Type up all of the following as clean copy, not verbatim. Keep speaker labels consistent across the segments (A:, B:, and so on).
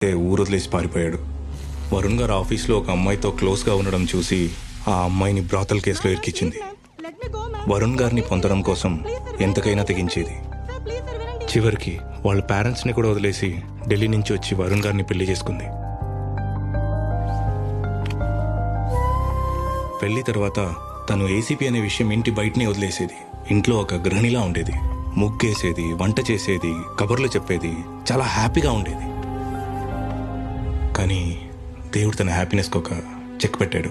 A: ఊరు వదిలేసి పారిపోయాడు. వరుణ్ గారు ఆఫీస్లో ఒక అమ్మాయితో క్లోజ్గా ఉండడం చూసి ఆ అమ్మాయిని బ్రాతల్ కేసులో ఇరికించింది. వరుణ్ గారిని పొందడం కోసం ఎంతకైనా తెగించేది. చివరికి వాళ్ళ పేరెంట్స్ని కూడా వదిలేసి ఢిల్లీ నుంచి వచ్చి వరుణ్ గారిని పెళ్లి చేసుకుంది. పెళ్లి తర్వాత తను ఏసీపీ అనే విషయం ఇంటి బయటనే వదిలేసేది. ఇంట్లో ఒక గృహిణిలా ఉండేది. ముగ్గేసేది, వంట చేసేది, కబుర్లు చెప్పేది, చాలా హ్యాపీగా ఉండేది. కానీ దేవుడు తన హ్యాపీనెస్కి ఒక చెక్ పెట్టాడు.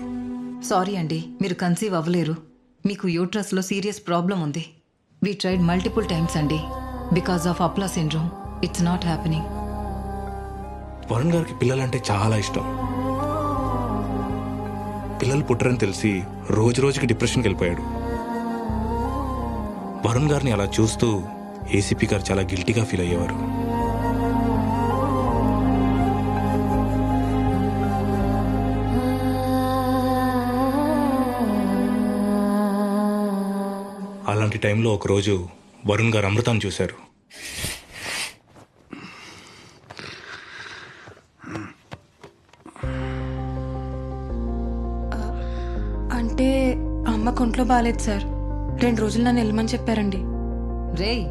B: సారీ అండి, మీరు కన్సీవ్ అవ్వలేరు. మీకు యూట్రస్లో సీరియస్ ప్రాబ్లం ఉంది. వీ ట్రైడ్ మల్టిపుల్ టైమ్స్ అండి. బికాస్ ఆఫ్ అప్లా syndrome it's not happening.
A: Varun గారికి పిల్లలంటే చాలా ఇష్టం. పిల్లలు పుట్టరని తెలిసి రోజు రోజుకి డిప్రెషన్కి వెళ్ళిపోయాడు. వరుణ్ గారిని అలా చూస్తూ ఏసీపీ గారు చాలా గిల్టీగా ఫీల్ అయ్యేవారు. అలాంటి టైంలో ఒకరోజు వరుణ్ గారు అమృతాన్ని చూశారు.
C: అంటే అమ్మ కొంట్లో బాగాలేదు సార్. 2 రోజులు నన్ను వెళ్ళమని చెప్పారండి.
B: రేయ్,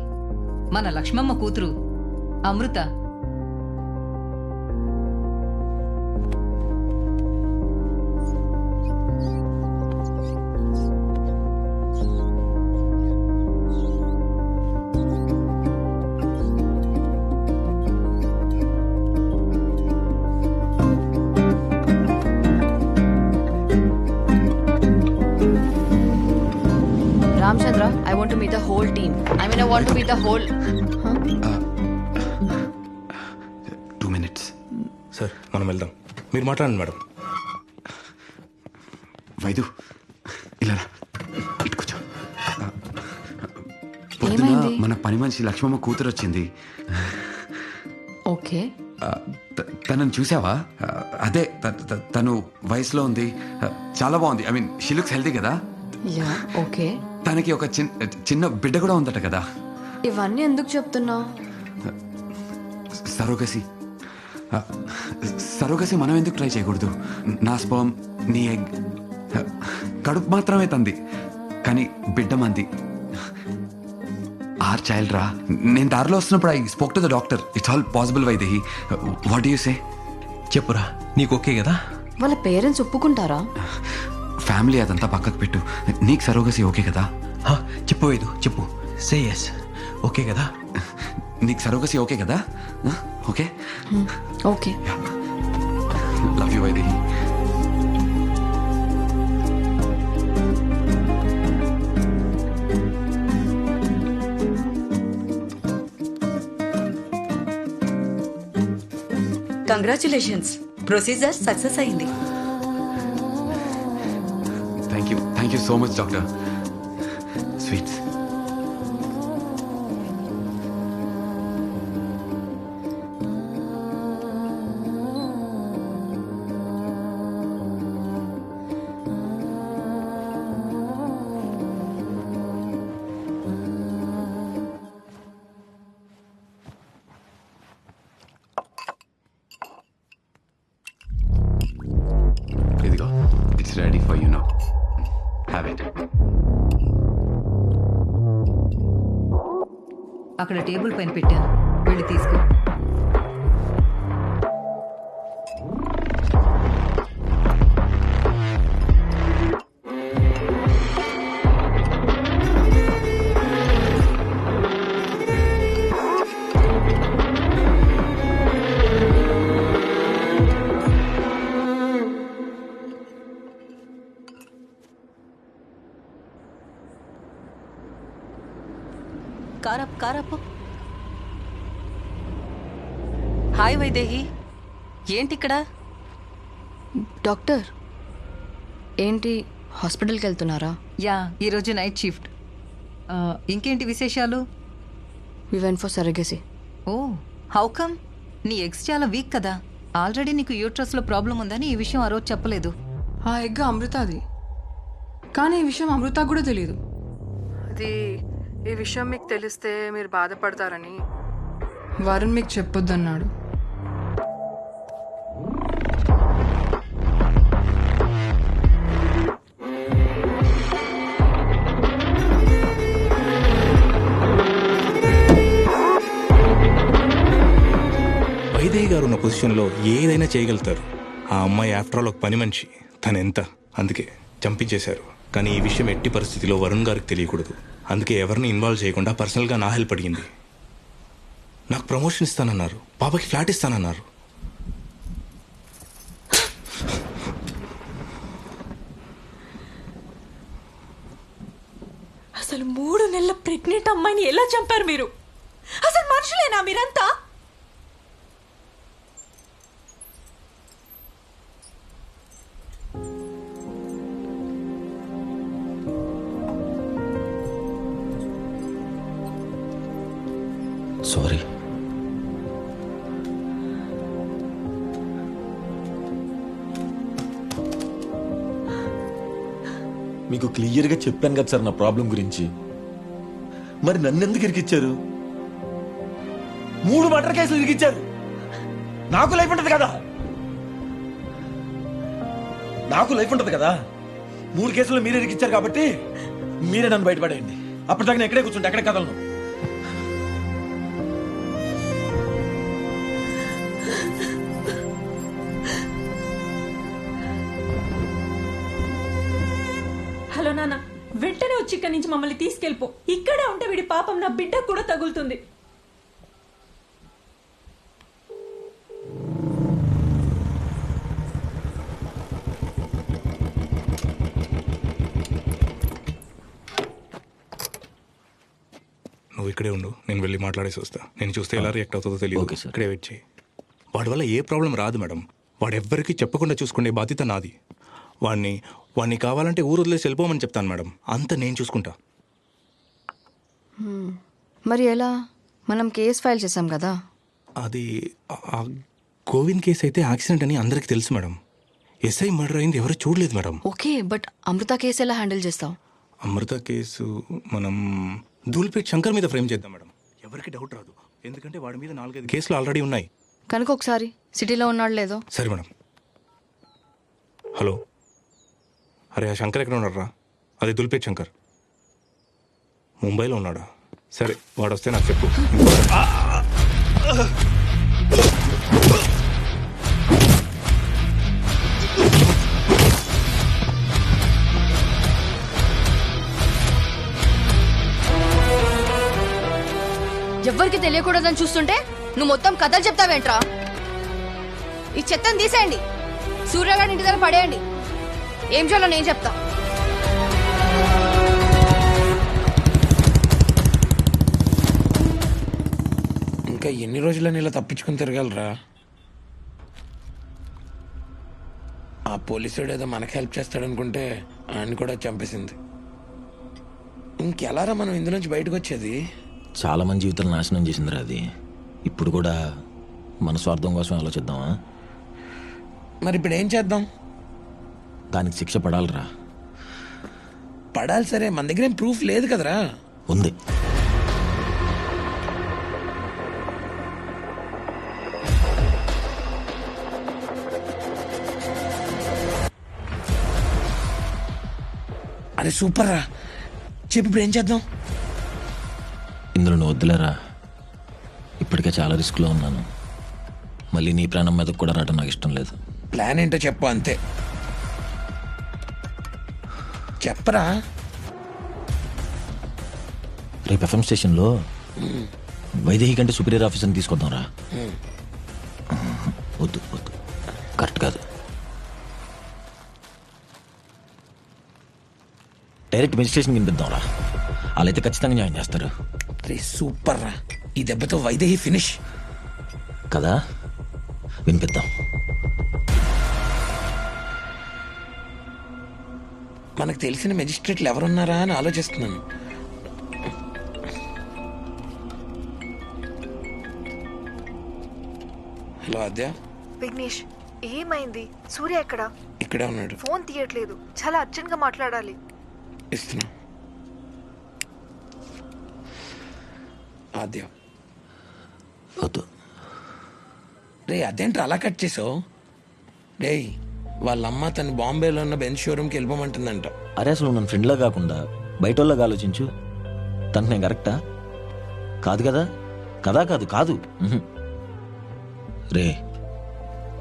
B: మన లక్ష్మమ్మ కూతురు అమృత.
D: Ramchandra, I want to meet the whole team. I want to meet the whole...
E: 2 minutes.
A: Sir, మనం వెళ్దాం. మీరు మాట్లాడండి మేడం.
E: వైదు, ఇలా రా. ఇటు కూర్చో. పొద్దున
C: ఏమైంది?
E: మన పని మనిషి లక్ష్మమ్మ కూతురు వచ్చింది.
D: Okay.
E: తనని చూసావా? అదే తను వయసులో ఉంది. చాలా బాగుంది. I mean she looks healthy కదా.
D: Yeah, okay.
E: తనకి ఒక చిన్న బిడ్డ కూడా ఉందట కదా.
D: ఇవన్నీ ఎందుకు చెప్తున్నావు?
E: సరోగసి మనం ఎందుకు ట్రై చేయకూడదు? నా స్పర్మ్, నీ ఎగ్. కడుపు మాత్రమే తంది, కానీ బిడ్డ మంది. ఆర్ చైల్డ్ రా. నేను దారిలో వస్తున్నప్పుడు I spoke to the doctor. It's all possible Vaidehi. What do you say?
F: చెప్పురా, నీకు ఓకే కదా?
D: వాళ్ళ పేరెంట్స్ ఒప్పుకుంటారా?
E: ఫ్యామిలీ అదంతా పక్కకు పెట్టు. నీకు సరోగసి ఓకే కదా?
F: చెప్పు వైదు, చెప్పు. Say yes. ఓకే కదా?
E: నీకు సరోగసి ఓకే కదా? Okay.
D: Okay.
E: Love you Vaidehi.
G: Congratulations, procedure success అయింది.
E: Thank you so much doctor. Sweets. ఇదిగో, it's ready for you now. Have it.
B: అక్కడ టేబుల్ పైన పెట్టాను, వెళ్ళి తీసుకో.
G: కారప్. హాయ్ వైదేహి, ఏంటి ఇక్కడ?
D: డాక్టర్, ఏంటి హాస్పిటల్కి వెళ్తున్నారా?
B: యా, ఈరోజు నైట్ షిఫ్ట్. ఇంకేంటి విశేషాలు?
D: We went for surrogacy.
B: Oh, how come? నీ ఎగ్స్ చాలా వీక్ కదా. ఆల్రెడీ నీకు యూట్రస్లో ప్రాబ్లం ఉందని ఈ విషయం ఆ రోజు చెప్పలేదు.
C: ఆ ఎగ్ అమృతది, కానీ ఈ విషయం అమృత కూడా తెలియదు. అది ఈ విషయం మీకు తెలిస్తే మీరు బాధపడతారని వరుణ్ మీకు చెప్పొద్దన్నాడు.
A: గారు ఉన్న పొజిషన్లో ఏదైనా చేయగలుగుతారు. ఆ అమ్మాయి ఆఫ్టర్ ఆల్ ఒక పని మనిషి, తను ఎంత, అందుకే చంపించేశారు. కానీ ఈ విషయం ఎట్టి పరిస్థితిలో వరుణ్ గారికి తెలియకూడదు. అందుకే ఎవరిని ఇన్వాల్వ్ చేయకుండా పర్సనల్గా నా హెల్ప్ అడిగింది. నాకు ప్రమోషన్ ఇస్తానన్నారు, పాపకి ఫ్లాట్ ఇస్తానన్నారు.
H: అసలు 3 నెలల ప్రెగ్నెంట్ అమ్మాయిని ఎలా చంపారు మీరు? అసలు మనుషులేనా మీరంతా?
I: సారీ.
J: మీకు క్లియర్గా చెప్పాను కదా సార్ నా ప్రాబ్లం గురించి. మరి నన్ను ఎందుకు ఇరికిచ్చారు? 3 మర్డర్ కేసులు ఇరికిచ్చారు. నాకు లైఫ్ ఉంటుంది కదా, 3 కేసులు మీరే ఇరికిచ్చారు కాబట్టి మీరే నన్ను బయటపడేయండి. అప్పటిదాకా నేను ఎక్కడే కూర్చుంటే ఎక్కడే కదలను.
H: హలో నాన్న, వెంటనే వచ్చి ఇక్కడి నుంచి మమ్మల్ని తీసుకెళ్ళిపో. ఇక్కడే ఉంటే వీడి పాపం నా బిడ్డకు కూడా తగులుతుంది.
A: నువ్వు ఇక్కడే ఉండు, నేను వెళ్ళి మాట్లాడేసి వస్తా. నేను చూస్తే ఎలా రియాక్ట్ అవుతుందో తెలియదు.
I: Okay sir.
A: ఇక్కడే వెయిట్ చేయి. వాడి వల్ల ఏ ప్రాబ్లం రాదు మేడం. వాడు ఎవ్వరికీ చెప్పకుండా చూసుకునే బాధ్యత నాది. వాడిని కావాలంటే ఊరు వదిలేసి వెళ్ళిపోమని చెప్తాను మేడం. అంతా నేను చూసుకుంటా.
D: మరి ఎలా? మనం కేసు ఫైల్ చేసాం కదా.
A: అది ఆ గోవింద్ కేసు అయితే యాక్సిడెంట్ అని అందరికీ తెలుసు మేడం. ఎస్ఐ మర్డర్ అయింది ఎవరు చూడలేదు madam.
D: Okay, but Amrutha case ఎలా హ్యాండిల్ చేస్తావు?
A: అమృత కేసు మనం ధూల్పేట్ శంకర్ మీద ఫ్రేమ్ చేద్దాం మేడం. ఎవరికి డౌట్ రాదు, ఎందుకంటే వాడి మీద 4-5 కేసులు ఆల్రెడీ ఉన్నాయి.
D: కనుక ఒకసారి సిటీలో ఉన్నాడు లేదో.
A: సరే మేడం. హలో, అరే ఆ శంకర్ ఎక్కడ ఉన్నారా? అదే దుల్పేట్ శంకర్. ముంబైలో ఉన్నాడా? సరే, వాడు వస్తే నాకు చెప్పు.
D: ఎవ్వరికి తెలియకూడదని చూస్తుంటే నువ్వు మొత్తం కథలు చెప్తావేంట్రా? ఈ చెత్తను తీసేయండి, సూర్యగాడి ఇంటి దగ్గర పడేయండి. ఏం చేయాలో నేను చెప్తా.
K: ఇంకా ఎన్ని రోజులని ఇలా తప్పించుకుని తిరగలరా? ఆ పోలీసుడు ఏదో మనకి హెల్ప్ చేస్తాడనుకుంటే ఆయన కూడా చంపేసింది. ఇంకెలారా మనం ఇందు నుంచి బయటకు వచ్చేది?
I: చాలా మంది జీవితాలు నాశనం చేసిందిరా అది. ఇప్పుడు కూడా మన స్వార్థం కోసం ఆలోచిద్దామా?
K: మరి ఇప్పుడు ఏం చేద్దాం?
I: దానికి శిక్ష పడాలిరా.
K: పడాలి, సరే, మన దగ్గర ఏం ప్రూఫ్ లేదు కదరా.
I: ఉంది.
K: అరే సూపర్ రా, చెప్పి ఇప్పుడు ఏం చేద్దాం?
I: ఇందులో నువ్వు వద్దులేరా, ఇప్పటికే చాలా రిస్క్లో ఉన్నాను. మళ్ళీ నీ ప్రాణం మీదకు కూడా రావడం నాకు ఇష్టం లేదు.
K: ప్లాన్ ఏంటో చెప్పు, అంతే. చెప్పరా.
I: రేపు ఎఫ్ఎం స్టేషన్లో వైదేహి కంటే సుపీరియర్ ఆఫీసర్ని తీసుకొద్దాం రా. వద్దు వద్దు, కరెక్ట్ కాదు. డైరెక్ట్ మెజిస్ట్రేషన్ వినిపిద్దాం రా, వాళ్ళైతే ఖచ్చితంగా న్యాయం చేస్తారు.
K: రే సూపర్ రా, ఈ దెబ్బతో వైదేహి ఫినిష్
I: కదా, వినిపిద్దాం.
K: మనకు తెలిసిన మెజిస్ట్రేట్లు ఎవరున్నారా అని ఆలోచిస్తున్నాను. హలో ఆద్య.
L: విఘ్నేష్, ఏమైంది? సూర్య ఎక్కడ?
K: ఇక్కడే ఉన్నాడు.
L: ఫోన్ తీయట్లేదు, చాలా అర్జెంట్ గా మాట్లాడాలి.
K: ఇస్తున్నా. ఆద్య.
I: వద్దు.
K: రే అదేంట్రా అలా కట్ చేసావు? రే వాళ్ళమ్మ తను బాంబేలో ఉన్న బెంచ్ షోరూమ్కి వెళ్ళిపోమంటుందంట.
I: అరే అసలు నన్ను ఫ్రెండ్లా కాకుండా బయట వాళ్ళగా ఆలోచించు. తనకు నేను కరెక్టా? కాదు కదా. కదా కాదు కాదు. రే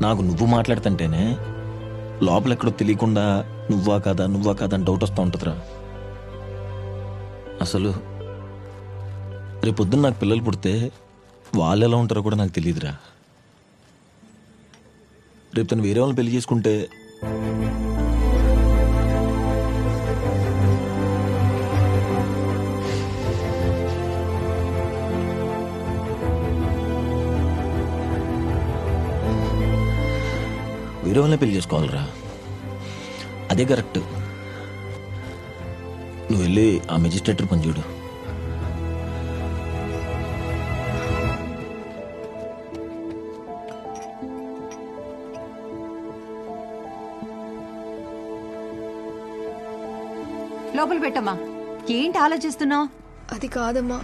I: నాకు నువ్వు మాట్లాడుతుంటేనే లోపల ఎక్కడో తెలియకుండా నువ్వా కాదా అని డౌట్ వస్తూ ఉంటుందిరా. అసలు రేపొద్దున నాకు పిల్లలు పుడితే వాళ్ళు ఎలా ఉంటారో కూడా నాకు తెలియదురా. రేపు తను వేరే వాళ్ళని పెళ్లి చేసుకుంటే వేరే వాళ్ళని పెళ్లి చేసుకోవాలరా. అదే కరెక్ట్. నువ్వు వెళ్ళి ఆ మెజిస్ట్రేటర్ పని చూడు.
G: లోపల పెట్టమ్మా. ఏంటి ఆలోచిస్తున్నావు?
L: అది కాదమ్మా,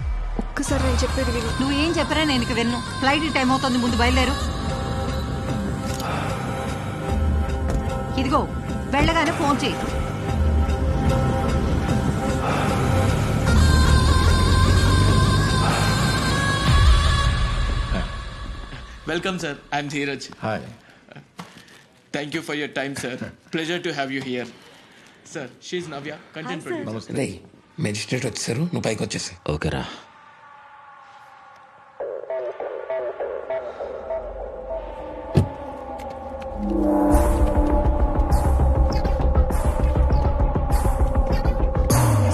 L: ఒక్కసారి నేను చెప్పేది విను.
G: నువ్వేం చెప్పరా నేను ఇక విన్ను. ఫ్లైట్ టైం అవుతుంది, ముందు బయలుదేరు. ఇదిగో వెళ్ళగానే ఫోన్ చేయి.
M: Welcome, sir. I'm Dheeraj.
J: Hi.
M: Thank you for your time, sir. Pleasure to have you here. Sir, she's Navya, content producer.
K: Ray magistrate వచ్చేసారు, నువ్వు పైకి వచ్చేసి.
I: ఓకేరా.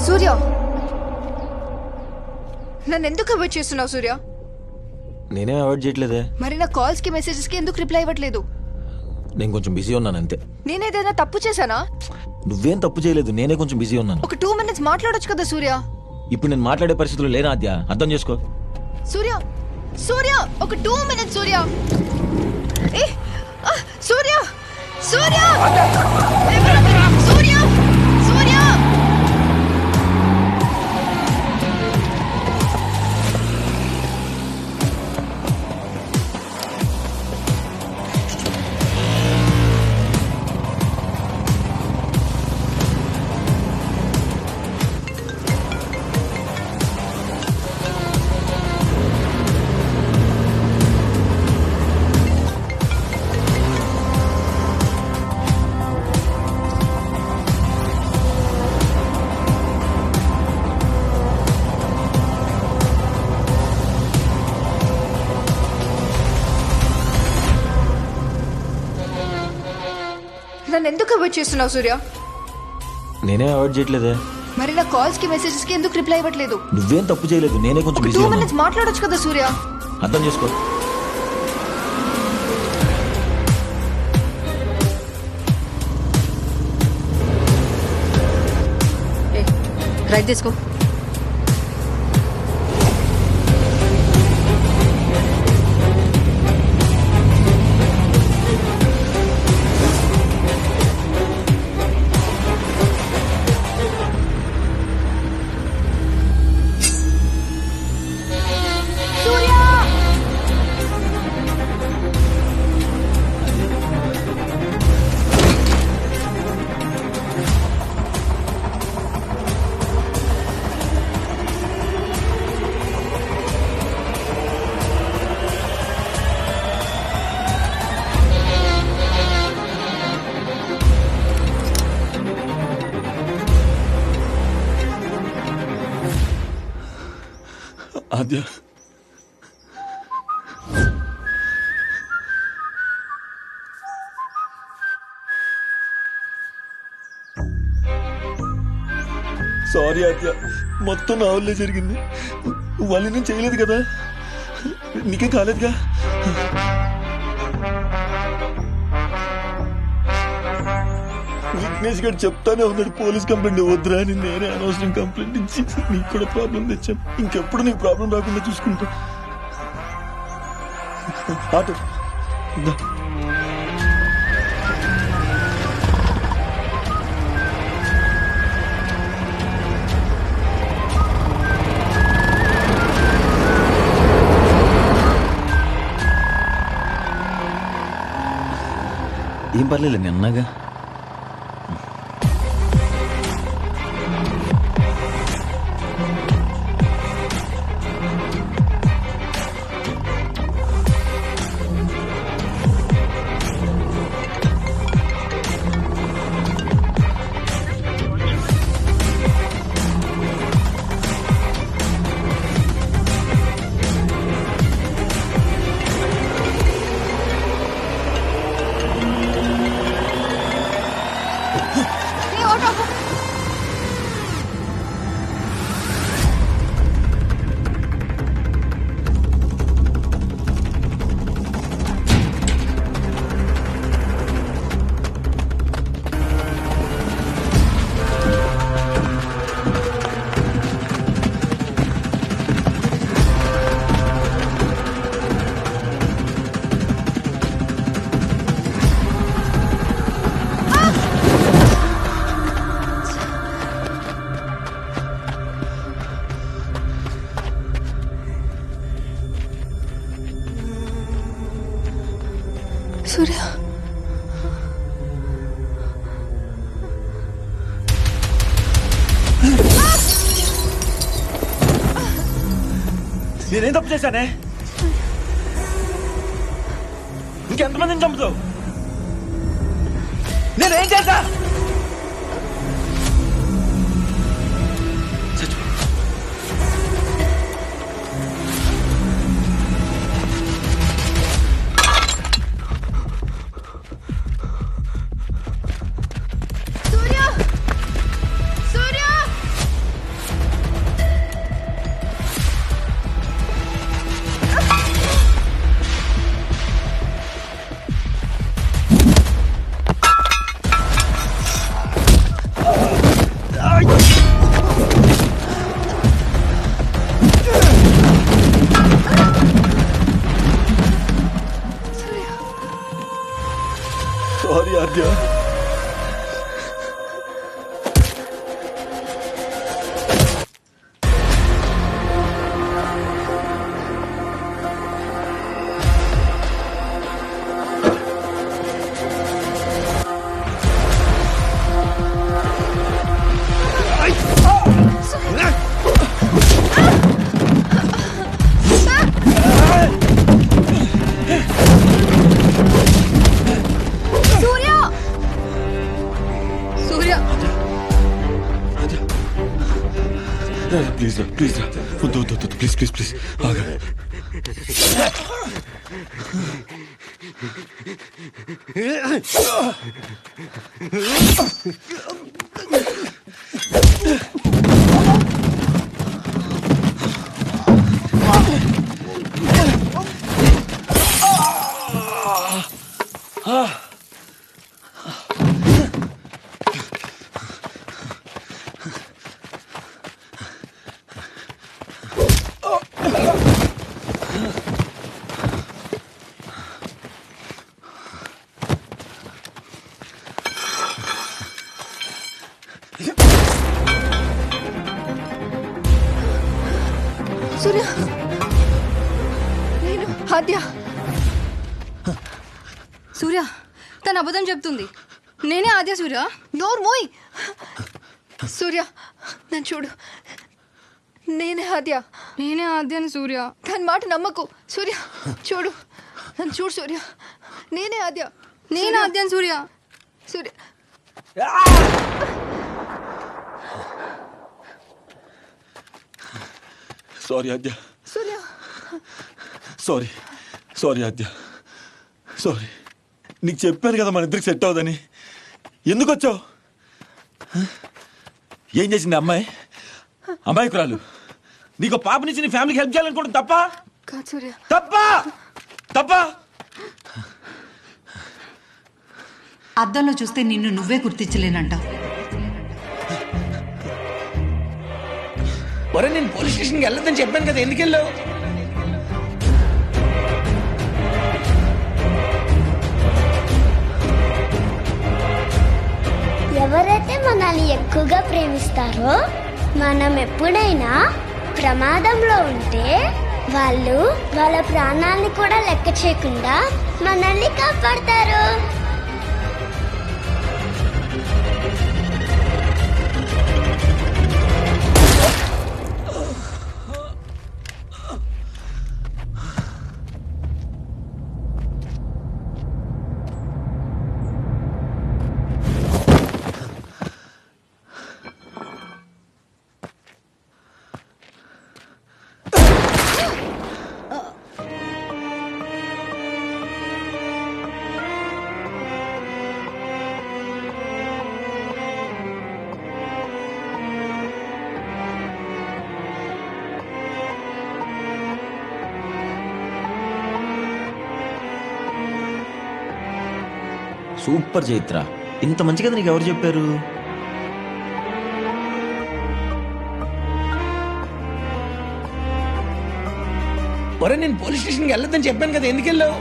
L: సూర్య, నన్ను ఎందుకు అవాయిడ్ చేస్తున్నావు సూర్య?
I: నేనే అవాయిడ్ చేయట్లేదే.
L: మరి నా కాల్స్ కి మెసేజెస్ కి ఎందుకు రిప్లై ఇవ్వట్లేదు?
I: నేను కొంచెం బిజీ ఉన్నాను అంతే.
L: నేనేదైనా తప్పు చేశానా?
I: నువ్వేం తప్పు చేయలేదు, నేనే కొంచెం బిజీ ఉన్నాను.
L: ఒక 2 minutes మాట్లాడొచ్చు కదా సూర్య.
I: ఇప్పుడు నేను మాట్లాడే పరిస్థితులు లేనా ఆద్య, అర్థం చేసుకో.
L: సూర్య సూర్య ఒక 2 minutes సూర్య. ఏ సూర్య సూర్య సూర్య సూర్య నన్ను ఎందుకు అవాయిడ్ చేస్తున్నావు సూర్య?
I: నేనే అవాయిడ్ చేయట్లేదే.
L: మరి నా కాల్స్ కి మెసేజెస్ కి ఎందుకు రిప్లై ఇవ్వట్లేదు?
I: నువ్వేం తప్పు చేయలేదు, నేనే కొంచెం
L: ఒక
I: బిజీ
L: 2
I: ఉన్నాను.
L: minutes మాట్లాడొచ్చు కదా సూర్య.
I: అర్థం చేసుకో.
G: రైట్ తీసుకో.
J: ఆద్య, సారీ ఆద్య, మొత్తం నా వల్లే జరిగింది. వాళ్ళు నేను చేయలేదు కదా, నీకేం కాలేదుగా. విఘ్నేష్ గారు చెప్తానే ఉన్నాడు పోలీస్ కంప్లైంట్ వద్దురా అని. నేనే అనవసరం కంప్లైంట్ ఇచ్చి నీకు కూడా ప్రాబ్లం తెచ్చాను. ఇంకెప్పుడు నీకు ప్రాబ్లం రాకుండా చూసుకుంటా. ఆటో దా.
I: ఏం పర్లేదు, నేను అన్నాగా.
L: సూర్య
J: నేనేం తప్పు చేశానే? ఇంకెంతమందిని చంపుతావు? నేనేం చేశా?
L: సూర్య సూర్య
J: సారీ ఆద్య.
L: సూర్య
D: సూర్య
J: ప్లీజ్ రా, ప్లీజ్ రా. వద్దు వద్దు వద్దు, ప్లీజ్ ప్లీజ్ ప్లీజ్ ఆగా.
L: సూర్య నేను ఆద్య.
D: సూర్య తను అబద్ధం చెప్తుంది. నేనే ఆద్య. సూర్య
L: నోరు మోయ్. సూర్య నన్ను చూడు, నేనే ఆద్య.
D: నేనే ఆద్య అని సూర్య.
L: దాని మాట నమ్మకు. సూర్య చూడు, నన్ను చూడు సూర్య, నేనే ఆద్య.
D: నేనే ఆద్య అని సూర్య.
L: సూర్య
J: సారీ ఆద్య.
L: సూర్య
J: సారీ సారీ ఆద్య. సారీ. నీకు చెప్పాను కదా మన ఇద్దరికి సెట్ అవ్వదని. ఎందుకు వచ్చావు? ఏం చేసింది అమ్మాయి? అమాయకురాలు. నీకు పాప నుంచి నీ ఫ్యామిలీకి హెల్ప్ చేయాలనుకోవడం తప్ప?
L: కాదు సూర్య.
J: తప్ప తప్ప.
G: అద్దంలో చూస్తే నిన్ను నువ్వే గుర్తించలేనంటావు.
K: ఒరే నేను పోలీస్ స్టేషన్కి వెళ్ళొద్దని చెప్పాను కదా, ఎందుకు వెళ్ళావు?
N: ఎవరైతే మనల్ని ఎక్కువగా ప్రేమిస్తారో మనం ఎప్పుడైనా ప్రమాదంలో ఉంటే వాళ్ళు వాళ్ళ ప్రాణాలను కూడా లెక్క చేయకుండా మనల్ని కాపాడతారు.
I: సూపర్ చైత్ర, ఇంత మంచి కదా నీకు ఎవరు చెప్పారు?
K: ఒరే నేను పోలీస్ స్టేషన్కి వెళ్ళొద్దని చెప్పాను కదా, ఎందుకు వెళ్ళావు?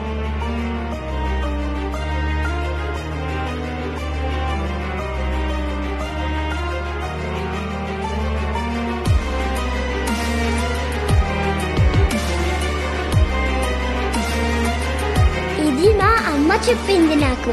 N: ఇది మా అమ్మ అమ్మ చెప్పింది నాకు.